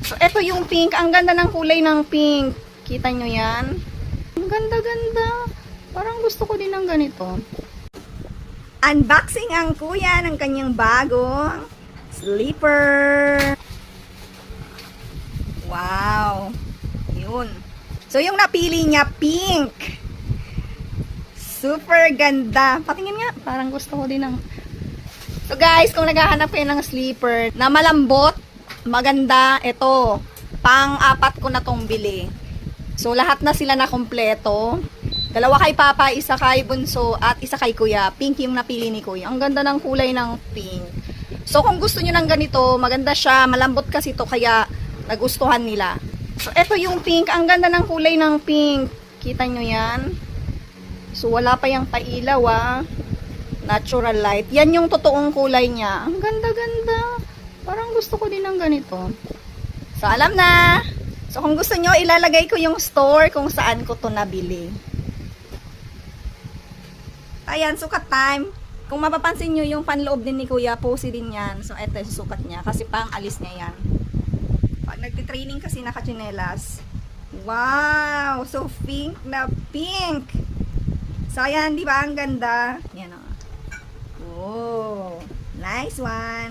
So, ito yung pink. Ang ganda ng kulay ng pink. Kita nyo yan? Ang ganda-ganda. Parang gusto ko din ng ganito. Unboxing ang kuya ng kanyang bagong slipper. Wow. Yun. So, yung napili niya, pink. Super ganda. Patingin nga. Parang gusto ko din ng... So, guys, kung naghahanap kayo ng slipper na malambot, maganda, ito. Pang-apat ko na tong bili. So, lahat na sila na kompleto. Dalawa kay Papa, isa kay Bunso, at isa kay Kuya. Pink yung napili ni Kuya. Ang ganda ng kulay ng pink. So, kung gusto nyo ng ganito, maganda siya. Malambot kasi to kaya nagustuhan nila. So, ito yung pink. Ang ganda ng kulay ng pink. Kita nyo yan? So, wala pa yung pailaw, ah. Natural light. Yan yung totoong kulay niya. Ang ganda-ganda. Parang gusto ko din ng ganito. So, alam na. So, kung gusto nyo, ilalagay ko yung store kung saan ko to nabili. Ayan, sukat time. Kung mapapansin nyo, yung panloob din ni Kuya, posy din yan. So, eto yung sukat niya. Kasi pang alis niya yan. Pag nagtitraining kasi nakachinelas. Wow! So, pink na pink! So, ayan, di ba? Ang ganda. Yan o. Oh, nice one.